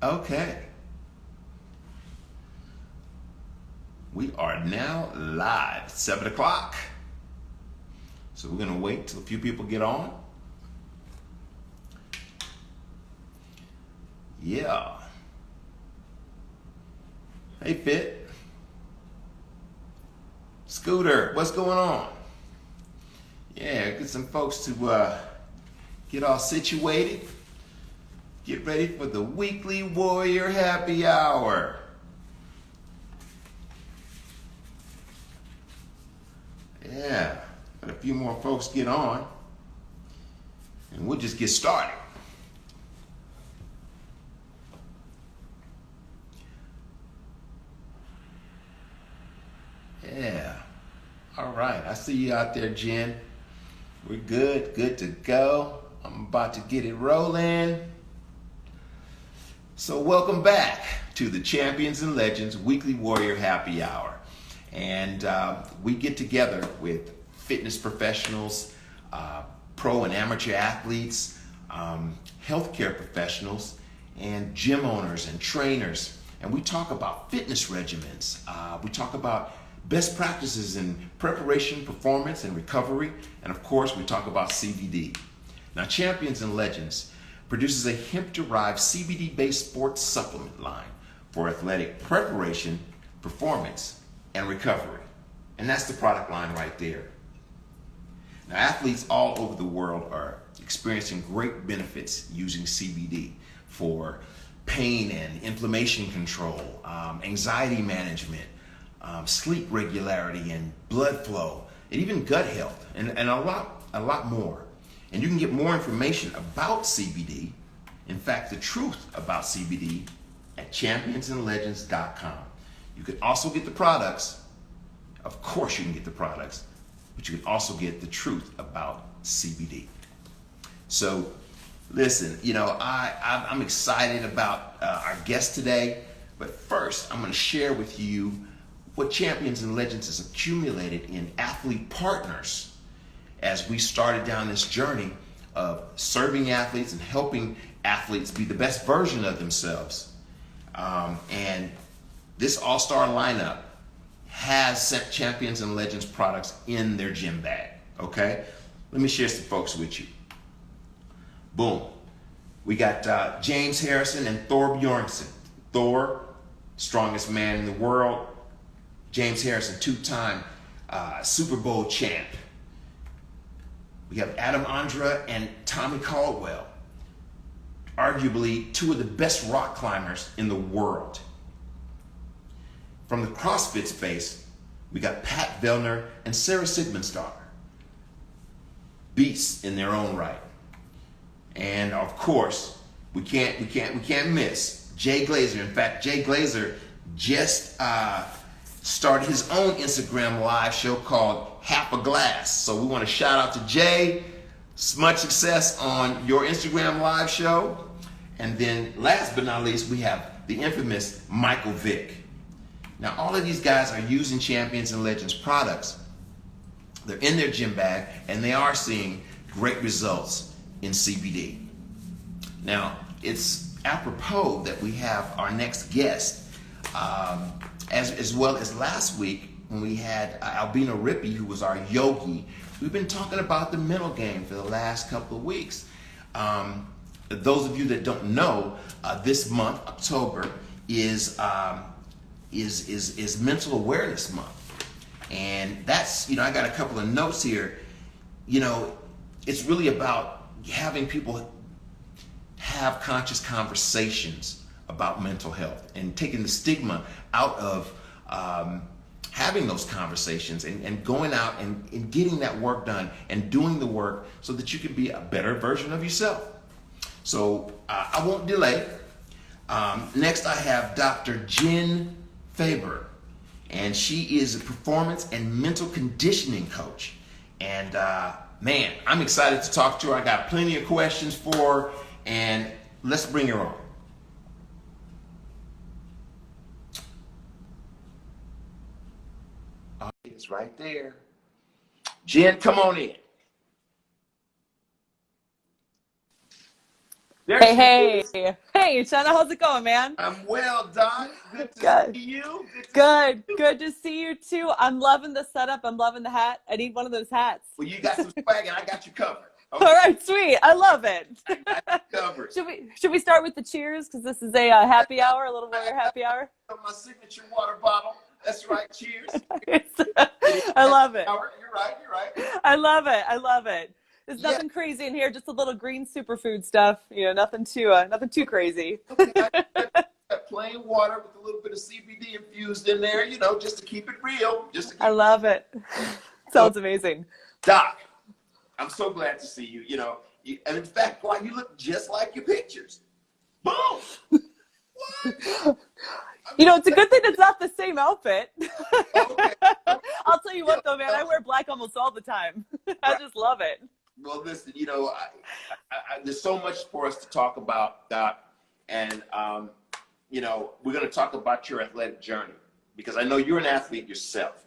Okay, we are now live, 7 o'clock. So we're gonna wait till a few people get on. Yeah. Hey, Fit. Scooter, what's going on? Yeah, get some folks to get all situated. Get ready for the weekly Warrior Happy Hour. Yeah, let a few more folks get on, and we'll just get started. Yeah. All right. I see you out there, Jen. We're good to go. I'm about to get it rolling. So welcome back to the Champions and Legends Weekly Warrior Happy Hour. And we get together with fitness professionals, pro and amateur athletes, healthcare professionals, and gym owners and trainers. And we talk about fitness regimens. We talk about best practices in preparation, performance, and recovery. And of course, we talk about CBD. Now, Champions and Legends produces a hemp-derived CBD-based sports supplement line for athletic preparation, performance, and recovery. And that's the product line right there. Now, athletes all over the world are experiencing great benefits using CBD for pain and inflammation control, anxiety management, sleep regularity and blood flow, and even gut health, and a lot more. And you can get more information about CBD, in fact, the truth about CBD, at championsandlegends.com. You can also get the products. Of course you can get the products, but you can also get the truth about CBD. So listen, I'm excited about our guest today, but first I'm going to share with you what Champions and Legends has accumulated in athlete partners as we started down this journey of serving athletes and helping athletes be the best version of themselves. And this all-star lineup has Champions and Legends products in their gym bag, okay? Let me share some folks with you. Boom. We got James Harrison and Thor Bjornsson. Thor, strongest man in the world. James Harrison, two-time Super Bowl champ. We have Adam Andra and Tommy Caldwell, arguably two of the best rock climbers in the world. From the CrossFit space, we got Pat Vellner and Sarah Sigmundsdottir, beasts in their own right. And of course, we can't miss Jay Glazer. In fact, Jay Glazer just started his own Instagram live show called Half a Glass. So we want to shout out to Jay. Much success on your Instagram live show. And then last but not least, we have the infamous Michael Vick. Now, all of these guys are using Champions and Legends products. They're in their gym bag, and they are seeing great results in CBD. Now, it's apropos that we have our next guest, as well as last week when we had Albina Rippey, who was our yogi. We've been talking about the mental game for the last couple of weeks. Those of you that don't know, this month, October, is Mental Awareness Month. And that's, I got a couple of notes here. It's really about having people have conscious conversations about mental health and taking the stigma out of having those conversations and going out and getting that work done and doing the work so that you can be a better version of yourself. So I won't delay. Next I have Dr. Jen Faber, and she is a performance and mental conditioning coach. And man, I'm excited to talk to her. I got plenty of questions for her, and let's bring her on. It's right there. Jen, come on in. There Hey, she is. hey, Shanna, how's it going, man? I'm well, Doc. Good to Good, see you. Good to see good, you. good to see you too. I'm loving the setup. I'm loving the hat. I need one of those hats. Well, you got some swag, and I got you covered. All Okay, right, sweet. I love it. I got you covered. Should we start with the cheers because this is a happy hour, a little warrior happy hour. My signature water bottle. That's right. Cheers. It is I happy love it. hour. You're right. You're right. I love it. I love it. There's Yeah. nothing crazy in here. Just a little green superfood stuff. Nothing too crazy. Okay. I got plain water with a little bit of CBD infused in there. Just to keep it real. Just to I keep. love it. So, Sounds amazing. Doc, I'm so glad to see you. And in fact, why you look just like your pictures. Boom. What? I mean, It's a good thing it's not the same outfit. okay. I'll tell you Yeah, what, though, man, I wear black almost all the time. I right. just love it. Well, listen, there's so much for us to talk about, Doc, and we're going to talk about your athletic journey because I know you're an athlete yourself.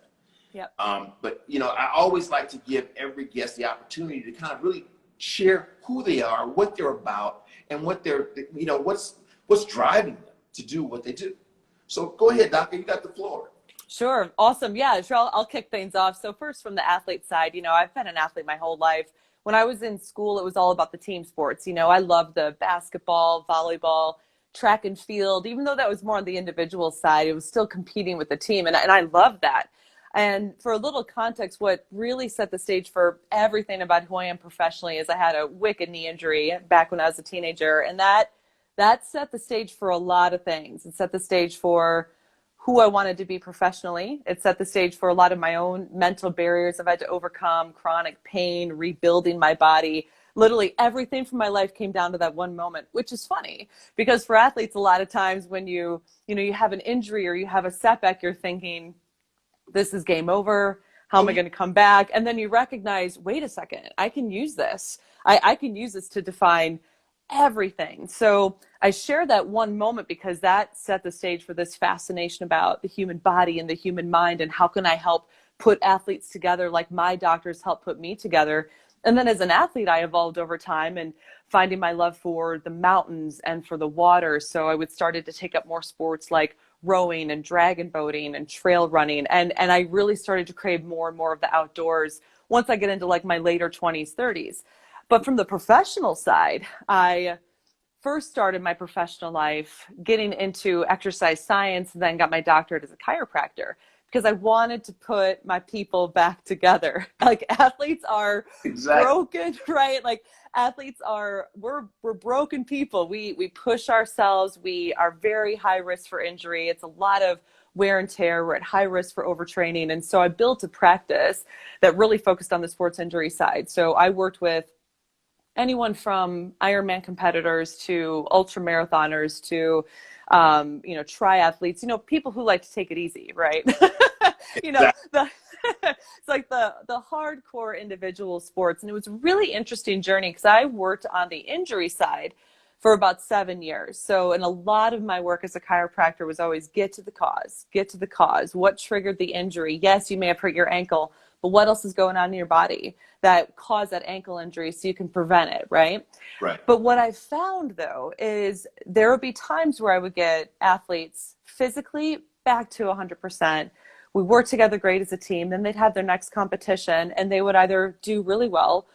Yep. But I always like to give every guest the opportunity to kind of really share who they are, what they're about, and what what's driving them to do what they do. So go ahead, Doctor. You got the floor. Sure. Awesome. Yeah, sure. I'll kick things off. So first, from the athlete side, I've been an athlete my whole life. When I was in school, it was all about the team sports. I loved the basketball, volleyball, track and field. Even though that was more on the individual side, it was still competing with the team. And I loved that. And for a little context, what really set the stage for everything about who I am professionally is I had a wicked knee injury back when I was a teenager. And that set the stage for a lot of things. It set the stage for who I wanted to be professionally. It set the stage for a lot of my own mental barriers I've had to overcome, chronic pain, rebuilding my body. Literally everything from my life came down to that one moment, which is funny because for athletes, a lot of times when you have an injury or you have a setback, you're thinking, this is game over. How Oh, am I yeah. going to come back? And then you recognize, wait a second, I can use this. I can use this to define everything. So I share that one moment because that set the stage for this fascination about the human body and the human mind and how can I help put athletes together like my doctors helped put me together. And then as an athlete, I evolved over time and finding my love for the mountains and for the water. So I would started to take up more sports like rowing and dragon boating and trail running. And I really started to crave more and more of the outdoors once I get into like my later 20s, 30s. But from the professional side, I first started my professional life getting into exercise science, and then got my doctorate as a chiropractor because I wanted to put my people back together. Like athletes are Exactly. broken, right? Like athletes we're broken people. We push ourselves. We are very high risk for injury. It's a lot of wear and tear. We're at high risk for overtraining. And so I built a practice that really focused on the sports injury side. So I worked with anyone from Ironman competitors to ultra marathoners to, triathletes, people who like to take it easy, right? you know, Exactly. the, it's like the hardcore individual sports. And it was a really interesting journey because I worked on the injury side for about 7 years. So, and a lot of my work as a chiropractor was always get to the cause, get to the cause. What triggered the injury? Yes, you may have hurt your ankle, but what else is going on in your body that caused that ankle injury so you can prevent it, right? Right. But what I found though is there would be times where I would get athletes physically back to 100%. We worked together great as a team. Then they'd have their next competition and they would either do really well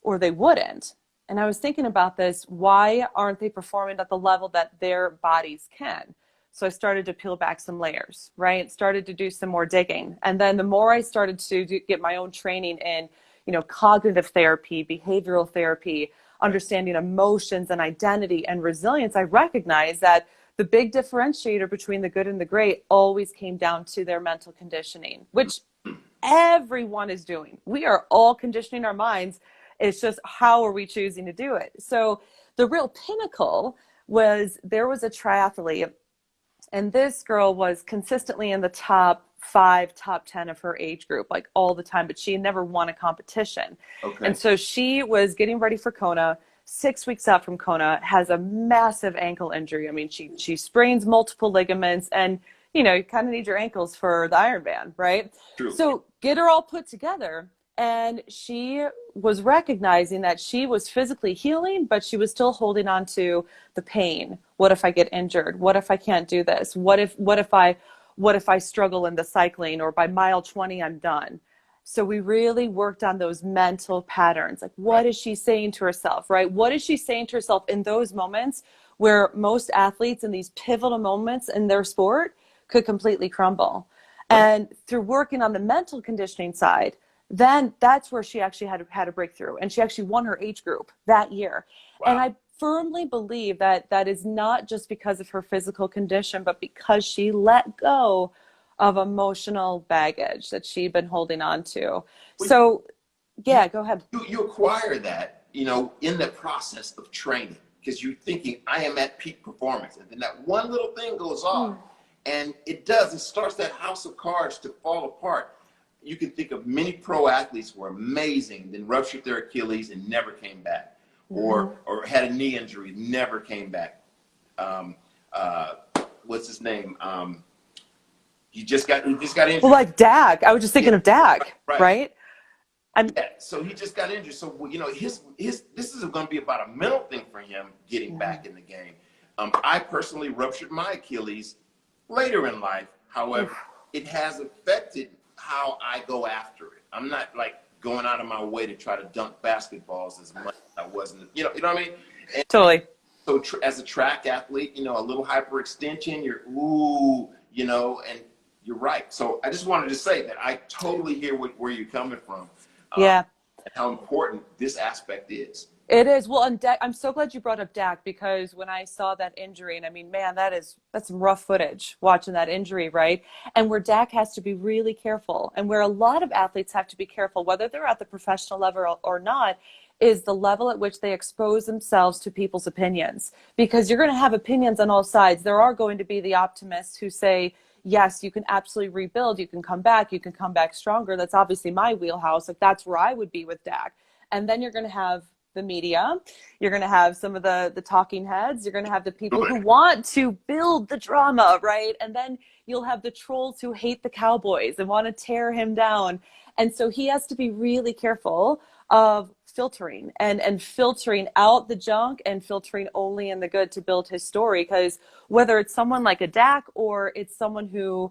or they wouldn't. And I was thinking about this, why aren't they performing at the level that their bodies can? So I started to peel back some layers, right? Started to do some more digging. And then the more I started to get my own training in, cognitive therapy, behavioral therapy, understanding emotions and identity and resilience, I recognized that the big differentiator between the good and the great always came down to their mental conditioning, which everyone is doing. We are all conditioning our minds. It's just how are we choosing to do it? So the real pinnacle was there was a triathlete, and this girl was consistently in the top 5, top 10 of her age group, like all the time, but she had never won a competition. Okay. And so she was getting ready for Kona. 6 weeks out from Kona, has a massive ankle injury. I mean, she sprains multiple ligaments, and you kind of need your ankles for the Ironman, right? True. So get her all put together, and she was recognizing that she was physically healing, but she was still holding on to the pain. What if I get injured? What if I can't do this? What if I struggle in the cycling, or by mile 20 I'm done? So we really worked on those mental patterns. Like, what Right. is she saying to herself, right? What is she saying to herself in those moments where most athletes in these pivotal moments in their sport could completely crumble? Right. And through working on the mental conditioning side, then that's where she actually had a breakthrough, and she actually won her age group that year. And Wow. I firmly believe that that is not just because of her physical condition, but because she let go of emotional baggage that she'd been holding on to. Well, So, you yeah, go ahead. you acquire that, in the process of training, because you're thinking, I am at peak performance, and then that one little thing goes off, Mm, and it starts that house of cards to fall apart. You can think of many pro athletes who were amazing, then ruptured their Achilles and never came back, mhm. or had a knee injury, never came back. Um, uh, what's his name? He just got Well, injured. like Dak, I was just Yeah, thinking of Dak, right. right? I'm, Yeah, so he just got injured. So his this is going to be about a mental thing for him getting mhm. back in the game. I personally ruptured my Achilles later in life. However, Oof, it has affected how I go after it. I'm not like going out of my way to try to dunk basketballs as much as I wasn't. You know what I mean? And totally. so as a track athlete, a little hyperextension, you're ooh, and you're right. So I just wanted to say that I totally hear where you're coming from, um, Yeah. and how important this aspect is. It is. Well, and Dak, I'm so glad you brought up Dak, because when I saw that injury, and I mean, man, that's some rough footage watching that injury, right? And where Dak has to be really careful, and where a lot of athletes have to be careful, whether they're at the professional level or not, is the level at which they expose themselves to people's opinions. Because you're going to have opinions on all sides. There are going to be the optimists who say, yes, you can absolutely rebuild, you can come back stronger. That's obviously my wheelhouse. Like, that's where I would be with Dak. And then you're going to have the media, you're going to have some of the talking heads, you're going to have the people who want to build the drama, right? And then you'll have the trolls who hate the Cowboys and want to tear him down. And so he has to be really careful of filtering and filtering out the junk and filtering only in the good to build his story. Because whether it's someone like a Dak, or it's someone who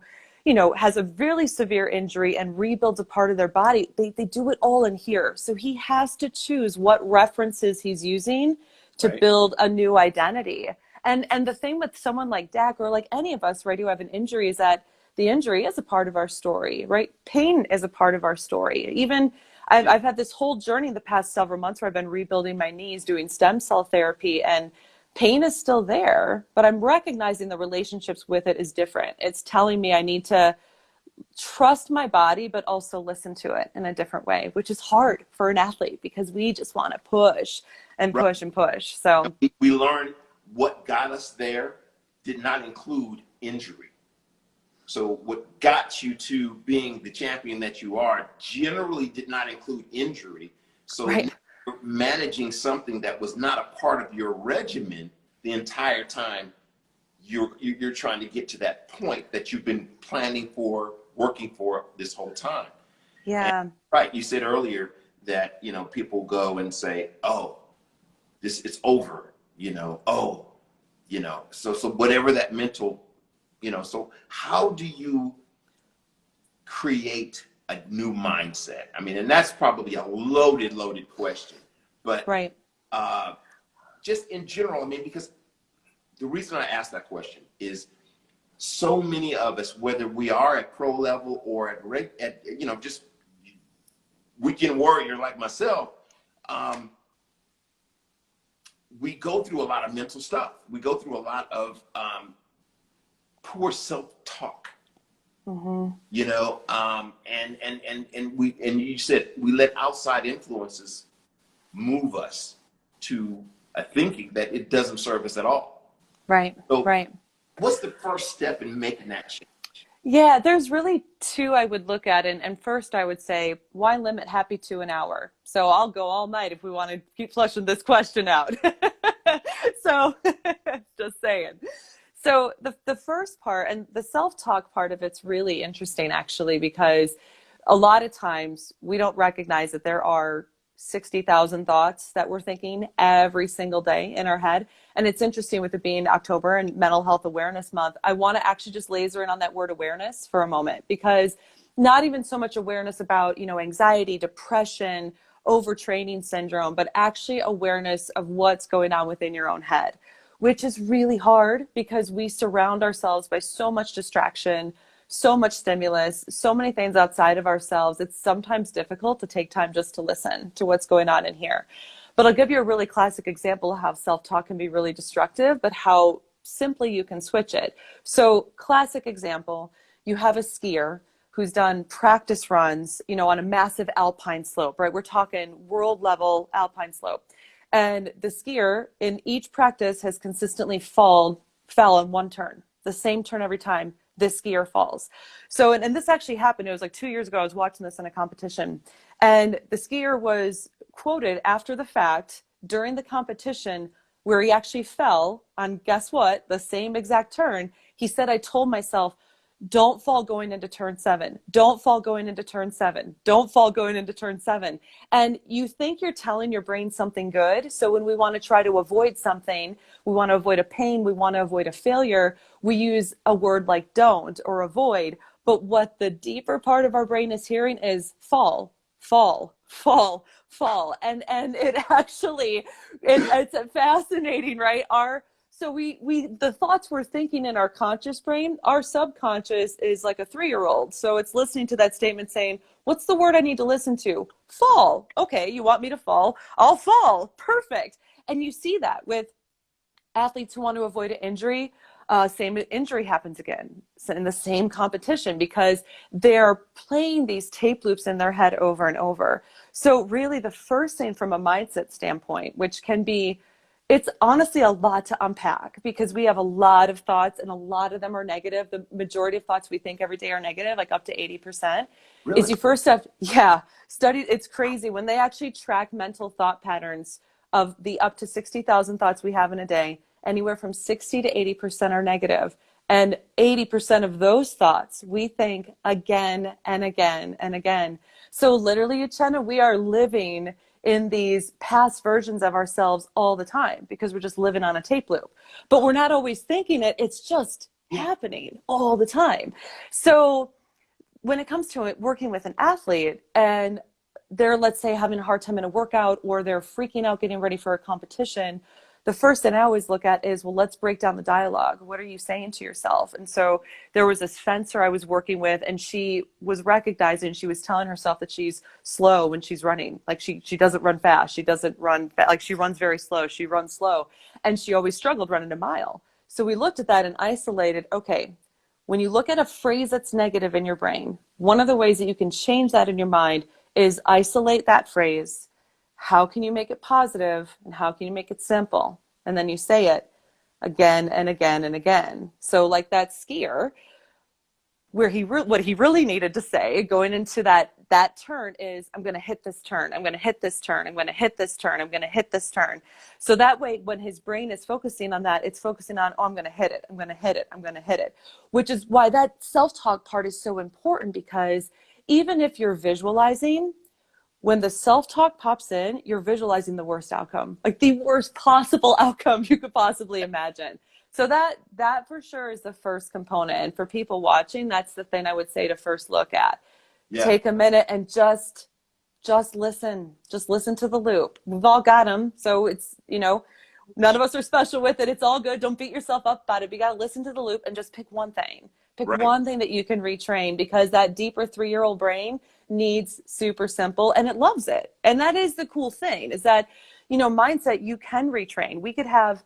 has a really severe injury and rebuilds a part of their body, they do it all in here. So he has to choose what references he's using to Right. build a new identity. And the thing with someone like Dak, or like any of us, right, who have an injury, is that the injury is a part of our story, right? Pain is a part of our story. Even Yeah. I've had this whole journey the past several months where I've been rebuilding my knees, doing stem cell therapy, and pain is still there, but I'm recognizing the relationships with it is different. It's telling me I need to trust my body, but also listen to it in a different way, which is hard for an athlete because we just want to push and Right. push and push. So, We learned what got us there did not include injury. So what got you to being the champion that you are generally did not include injury. So right. you're managing something that was not a part of your regimen the entire time you're trying to get to that point that you've been planning for, working for this whole time. And Yeah. right, you said earlier that people go and say, "Oh, this it's over," "Oh, so whatever that mental, so how do you create a new mindset? I mean, and that's probably a loaded question, but Right. uh, just in general, I mean, because the reason I ask that question is so many of us, whether we are at pro level or just weekend warrior like myself, um, we go through a lot of mental stuff. We go through a lot of poor self-talk. Mm-hmm. And you said we let outside influences move us to a thinking that it doesn't serve us at all. Right. So Right. what's the first step in making that change? Yeah, there's really two I would look at. And first, I would say, why limit happy to an hour? So I'll go all night if we want to keep fleshing this question out. So just saying. So the first part, and the self-talk part of it's really interesting, actually, because a lot of times we don't recognize that there are 60,000 thoughts that we're thinking every single day in our head. And it's interesting with it being October and Mental Health Awareness Month. I want to actually just laser in on that word awareness for a moment, because not even so much awareness about, anxiety, depression, overtraining syndrome, but actually awareness of what's going on within your own head, which is really hard because we surround ourselves by so much distraction, so much stimulus, so many things outside of ourselves. It's sometimes difficult to take time just to listen to what's going on in here. But I'll give you a really classic example of how self-talk can be really destructive, but how simply you can switch it. So classic example, you have a skier who's done practice runs, on a massive alpine slope, right? We're talking world level alpine slope. And the skier in each practice has consistently fell on one turn, the same turn every time this skier falls. So, and this actually happened. It was like 2 years ago. I was watching this in a competition, and the skier was quoted after the fact during the competition where he actually fell on, guess what, the same exact turn. He said, I told myself, don't fall going into turn 7. Don't fall going into turn 7. Don't fall going into turn 7. And you think you're telling your brain something good. So when we want to try to avoid something, we want to avoid a pain, we want to avoid a failure, we use a word like don't or avoid. But what the deeper part of our brain is hearing is fall, fall, fall, fall. And it actually, it's fascinating, right? So the thoughts we're thinking in our conscious brain, our subconscious is like a 3-year-old. So it's listening to that statement saying, what's the word I need to listen to? Fall. Okay, you want me to fall? I'll fall. Perfect. And you see that with athletes who want to avoid an injury. Same injury happens again in the same competition because they're playing these tape loops in their head over and over. So really the first thing from a mindset standpoint, which can be, it's honestly a lot to unpack because we have a lot of thoughts and a lot of them are negative. The majority of thoughts we think every day are negative, like up to 80%. Really? Is you first have, studied, it's crazy. When they actually track mental thought patterns of the up to 60,000 thoughts we have in a day, anywhere from 60 to 80% are negative. And 80% of those thoughts we think again and again and again. So literally, Uchenna, we are living in these past versions of ourselves all the time because we're just living on a tape loop. But we're not always thinking it. It's just happening all the time. So when it comes to it, working with an athlete and they're, let's say, having a hard time in a workout or they're freaking out getting ready for a competition, the first thing I always look at is, well, let's break down the dialogue. What are you saying to yourself? And so there was this fencer I was working with, and she was recognizing, she was telling herself that she's slow when she's running. Like she doesn't run fast. She doesn't run like she runs very slow. She runs slow. And she always struggled running a mile. So we looked at that and isolated, okay, when you look at a phrase that's negative in your brain, one of the ways that you can change that in your mind is isolate that phrase. How can you make it positive and how can you make it simple? And then you say it again and again and again. So like that skier, where what he really needed to say going into that turn is, I'm going to hit this turn. I'm going to hit this turn. I'm going to hit this turn. I'm going to hit this turn. So that way, when his brain is focusing on that, it's focusing on, oh, I'm going to hit it. I'm going to hit it. I'm going to hit it, which is why that self-talk part is so important, because even if you're visualizing, when the self-talk pops in, you're visualizing the worst outcome, like the worst possible outcome you could possibly imagine. So that for sure is the first component. And for people watching, that's the thing I would say to first look at. Yeah. Take a minute and just listen. Just listen to the loop. We've all got them. So it's, none of us are special with it. It's all good. Don't beat yourself up about it. But you got to listen to the loop and just pick one thing. Pick one thing that you can retrain, because that deeper 3-year-old brain needs super simple and it loves it. And that is the cool thing, is that, mindset you can retrain. We could have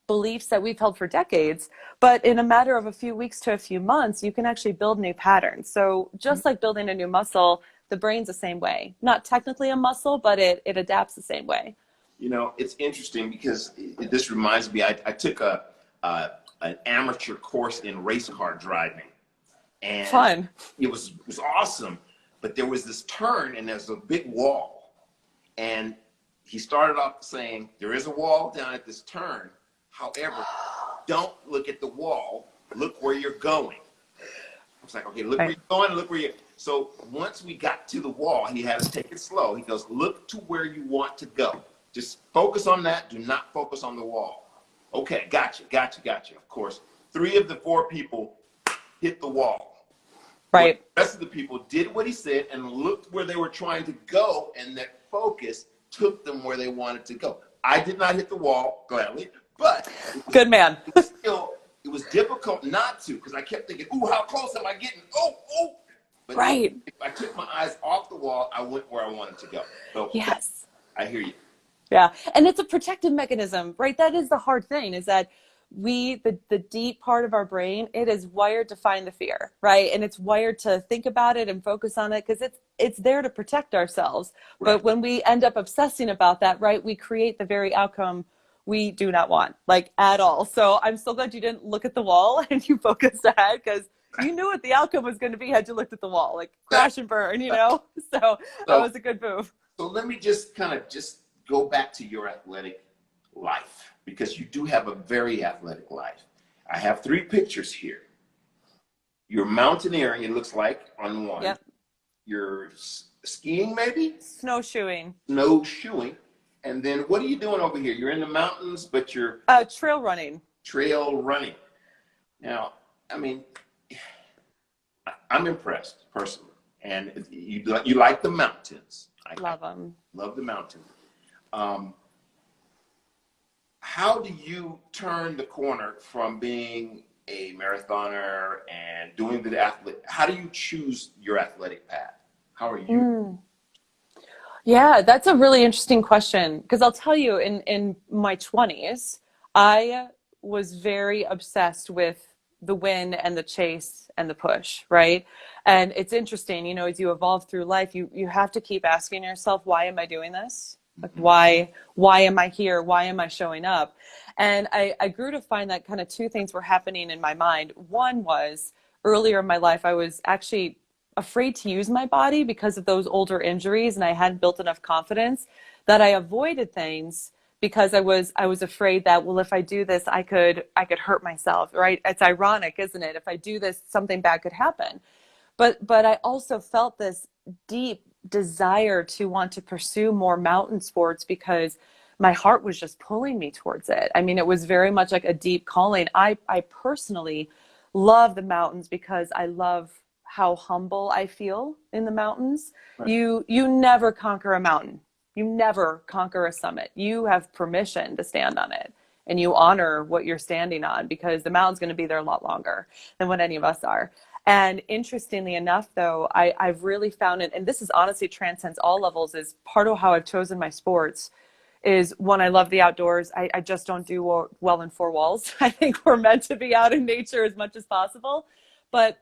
beliefs that we've held for decades, but in a matter of a few weeks to a few months, you can actually build new patterns. So just like building a new muscle, the brain's the same way. Not technically a muscle, but it adapts the same way. It's interesting because this reminds me, I took an amateur course in race car driving, and fun. It was awesome. But there was this turn and there's a big wall, and he started off saying, there is a wall down at this turn. However, don't look at the wall. Look where you're going. I was like, okay, look where you're going. Look where you're. So once we got to the wall, he had us take it slow. He goes, look to where you want to go. Just focus on that. Do not focus on the wall. Okay, gotcha. Of course, 3 of the 4 people hit the wall. Right. The rest of the people did what he said and looked where they were trying to go, and that focus took them where they wanted to go. I did not hit the wall, gladly, but good man. It was difficult not to, because I kept thinking, ooh, how close am I getting? Oh. But right. if I took my eyes off the wall, I went where I wanted to go. So yes. I hear you. Yeah. And it's a protective mechanism, right? That is the hard thing, is that the deep part of our brain, it is wired to find the fear, right? And it's wired to think about it and focus on it because it's there to protect ourselves. Right. But when we end up obsessing about that, right, we create the very outcome we do not want, like, at all. So I'm so glad you didn't look at the wall and you focused ahead, because you knew what the outcome was going to be had you looked at the wall, like crash and burn, So that was a good move. So let me just go back to your athletic life, because you do have a very athletic life. I have 3 pictures here. You're mountaineering, it looks like, on one. Yep. You're skiing, maybe? Snowshoeing. And then what are you doing over here? You're in the mountains, but you're... trail running. Trail running. Now, I mean, I'm impressed, personally. And you like the mountains. Love them. Love the mountains. How do you turn the corner from being a marathoner and doing the athlete? How do you choose your athletic path? How are you? Yeah, that's a really interesting question, because I'll tell you, in my 20s, I was very obsessed with the win and the chase and the push, right? And it's interesting, as you evolve through life, you have to keep asking yourself, why am I doing this? Like, why am I here? Why am I showing up? And I grew to find that kind of 2 things were happening in my mind. One was, earlier in my life, I was actually afraid to use my body because of those older injuries, and I hadn't built enough confidence that I avoided things because I was afraid that, well, if I do this, I could hurt myself, right? It's ironic, isn't it? If I do this, something bad could happen. But I also felt this deep desire to want to pursue more mountain sports because my heart was just pulling me towards it. I mean, it was very much like a deep calling. I personally love the mountains because I love how humble I feel in the mountains. Right. You never conquer a mountain. You never conquer a summit. You have permission to stand on it, and you honor what you're standing on, because the mountain's going to be there a lot longer than what any of us are. And interestingly enough, though, I've really found it, and this is honestly transcends all levels, is part of how I've chosen my sports, is one, I love the outdoors. I just don't do well in 4 walls. I think we're meant to be out in nature as much as possible. But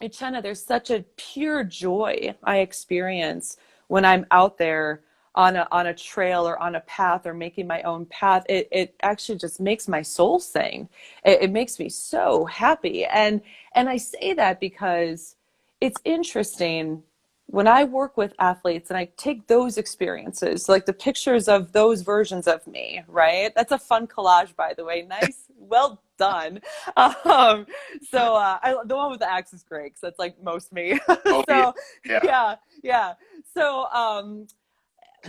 in China, there's such a pure joy I experience when I'm out there on a trail or on a path or making my own path. It actually just makes my soul sing. It makes me so happy. And I say that because it's interesting when I work with athletes and I take those experiences, like the pictures of those versions of me, right? That's a fun collage, by the way. Nice. Well done. The one with the axe is great, because that's like most me. Oh, yeah. So,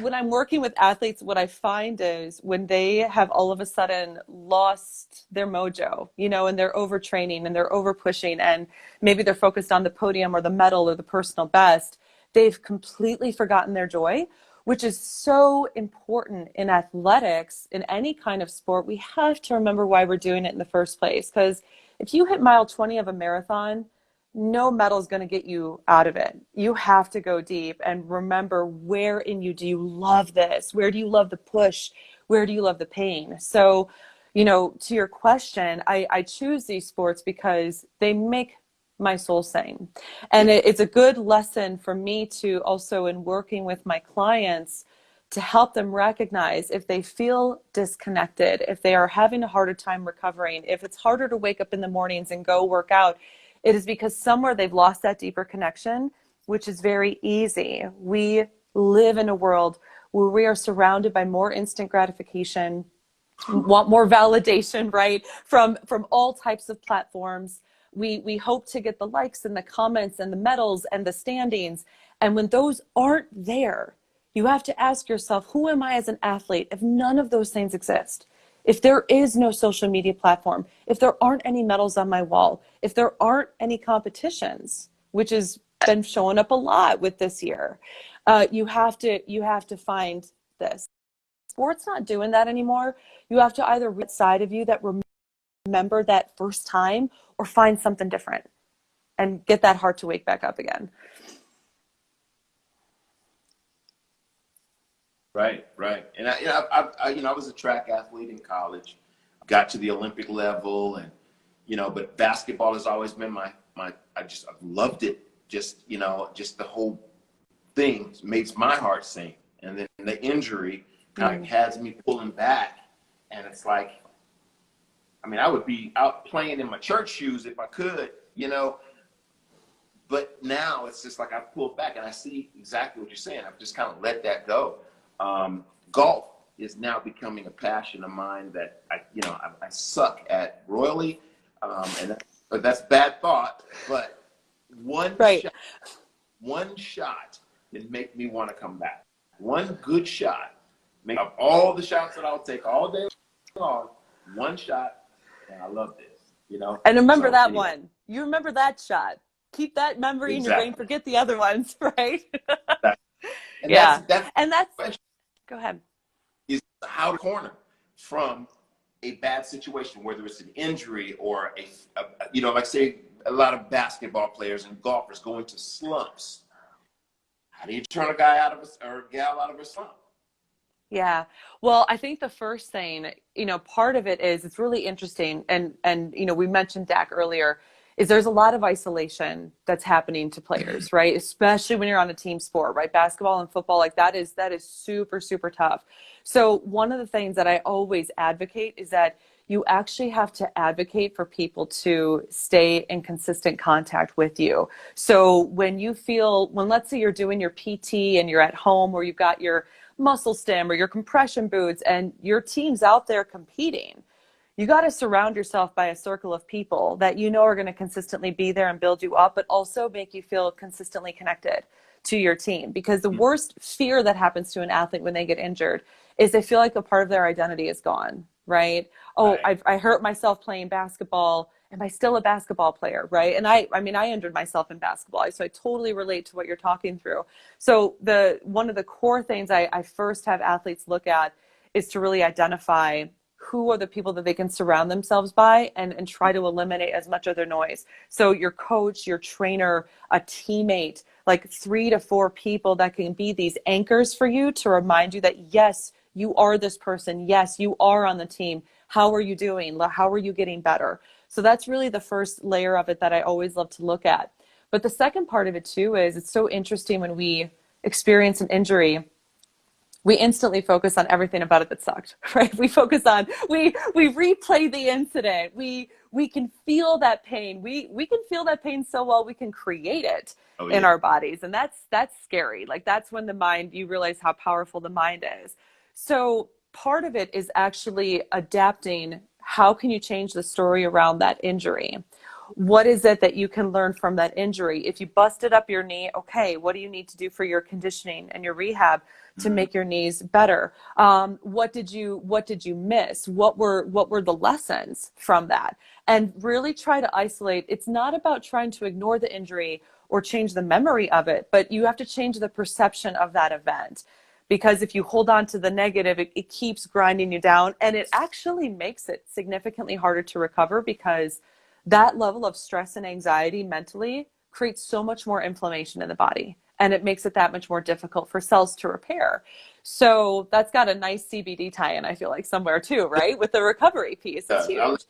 when I'm working with athletes, what I find is when they have all of a sudden lost their mojo, and they're overtraining and they're over pushing, and maybe they're focused on the podium or the medal or the personal best, they've completely forgotten their joy, which is so important in athletics. In any kind of sport, we have to remember why we're doing it in the first place. Because if you hit mile 20 of a marathon, no medal is going to get you out of it. You have to go deep and remember, where in you do you love this? Where do you love the push? Where do you love the pain? So, to your question, I choose these sports because they make my soul sing. And it's a good lesson for me to also, in working with my clients, to help them recognize if they feel disconnected, if they are having a harder time recovering, if it's harder to wake up in the mornings and go work out, it is because somewhere they've lost that deeper connection, which is very easy. We live in a world where we are surrounded by more instant gratification, want more validation, right? From all types of platforms. We hope to get the likes and the comments and the medals and the standings. And when those aren't there, you have to ask yourself, who am I as an athlete if none of those things exist? If there is no social media platform, if there aren't any medals on my wall, if there aren't any competitions, which has been showing up a lot with this year, you have to find this. Sports not doing that anymore. You have to either read side of you that remember that first time, or find something different and get that heart to wake back up again. Right, right. And I was a track athlete in college, got to the Olympic level, and but basketball has always been I've loved it. Just the whole thing makes my heart sing. And then the injury kind of has me pulling back, and it's like, I mean, I would be out playing in my church shoes if I could, but now it's just like I've pulled back, and I see exactly what you're saying. I've just kind of let that go. Golf is now becoming a passion of mine that I suck at royally, and that's bad thought. But Right. one shot can make me want to come back. One good shot, of all the shots that I'll take all day long, one shot, and I love this. And remember So, that anyway. one. You remember that shot. Keep that memory in your brain. Exactly. Forget the other ones, right? And Yeah. that's And that's, go ahead. is how to corner from a bad situation, whether it's an injury or like say a lot of basketball players and golfers go into slumps. How do you turn a guy or a gal out of a slump? Yeah. Well, I think the first thing, part of it is it's really interesting. And we mentioned Dak earlier, is there's a lot of isolation that's happening to players, right? Especially when you're on a team sport, right? Basketball and football, like that is super, super tough. So one of the things that I always advocate is that you actually have to advocate for people to stay in consistent contact with you. So when let's say you're doing your PT and you're at home, or you've got your muscle stim or your compression boots and your team's out there competing, you got to surround yourself by a circle of people that are going to consistently be there and build you up, but also make you feel consistently connected to your team. Because the worst fear that happens to an athlete when they get injured is they feel like a part of their identity is gone, right? Oh, Right. I hurt myself playing basketball. Am I still a basketball player, right? And I injured myself in basketball, so I totally relate to what you're talking through. So one of the core things I first have athletes look at is to really identify who are the people that they can surround themselves by, and try to eliminate as much of their noise. So your coach, your trainer, a teammate, like 3 to 4 people that can be these anchors for you to remind you that, yes, you are this person. Yes, you are on the team. How are you doing? How are you getting better? So that's really the first layer of it that I always love to look at. But the second part of it too is it's so interesting when we experience an injury, we instantly focus on everything about it that sucked, right? We replay the incident. We can feel that pain. We can feel that pain so well we can create it in our bodies. And that's scary. Like that's when you realize how powerful the mind is. So part of it is actually adapting. How can you change the story around that injury? What is it that you can learn from that injury? If you busted up your knee, okay, what do you need to do for your conditioning and your rehab to make your knees better? What did you miss? What were the lessons from that? And really try to isolate. It's not about trying to ignore the injury or change the memory of it, but you have to change the perception of that event. Because if you hold on to the negative, it keeps grinding you down, and it actually makes it significantly harder to recover, because that level of stress and anxiety mentally creates so much more inflammation in the body, and it makes it that much more difficult for cells to repair. So that's got a nice CBD tie-in, I feel like, somewhere too, right? With the recovery piece. It's huge.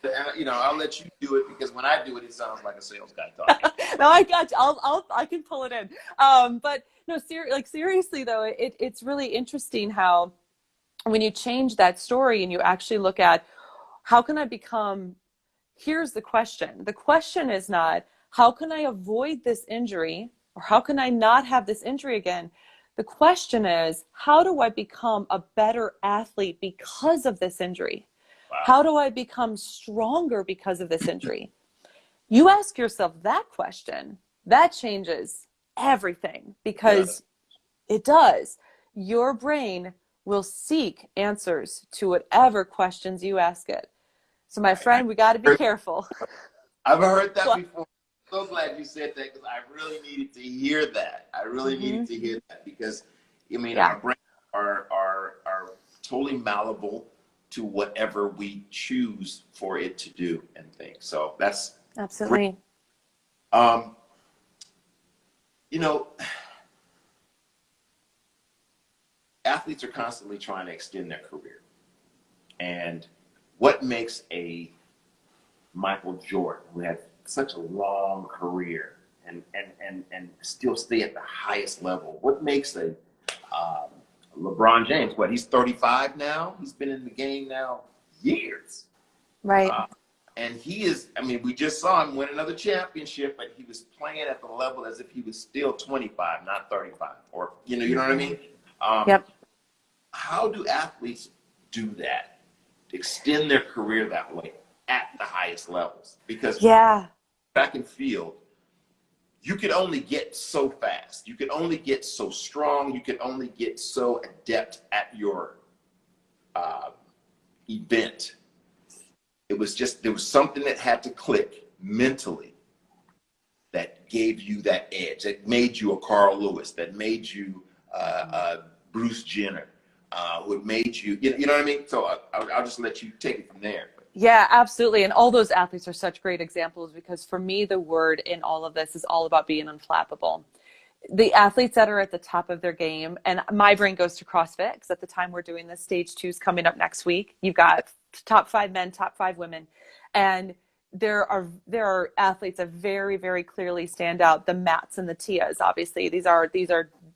I'll let you do it, because when I do it, it sounds like a sales guy talking. No, I got you. I can pull it in. But no, seriously though, it's really interesting how when you change that story and you actually look at how can I become. Here's the question. The question is not, how can I avoid this injury, or how can I not have this injury again? The question is, how do I become a better athlete because of this injury? Wow. How do I become stronger because of this injury? You ask yourself that question, that changes everything, because it does. Your brain will seek answers to whatever questions you ask it. So, my friend, we got to be careful. I've heard that Well, before. So glad you said that, because I really needed to hear that. I really needed to hear that, because I mean, yeah, our brains are totally malleable to whatever we choose for it to do and things. So that's great. absolutely. Um, you know, athletes are constantly trying to extend their career, and what makes a Michael Jordan, who had such a long career and still stay at the highest level? What makes a um, LeBron James? What, he's 35 now? He's been in the game now years. Right. Uh, and he is, I mean, we just saw him win another championship, but he was playing at the level as if he was still 25, not 35. Or, you know what I mean? Um, Yep. how do athletes do that? Extend their career that way at the highest levels? Because Yeah. track and field, you could only get so fast. You could only get so strong. You could only get so adept at your event. It was just, there was something that had to click mentally that gave you that edge, that made you a Carl Lewis, that made you Bruce Jenner, what made you, you know what I mean? So I'll just let you take it from there. Yeah, absolutely. And all those athletes are such great examples, because for me, the word in all of this is all about being unflappable. The athletes that are at the top of their game, and my brain goes to CrossFit, because at the time we're doing this, stage 2 is coming up next week. You've got top 5 men, top 5 women, and there are athletes that very, very clearly stand out. The Matts and the Tias, obviously, these are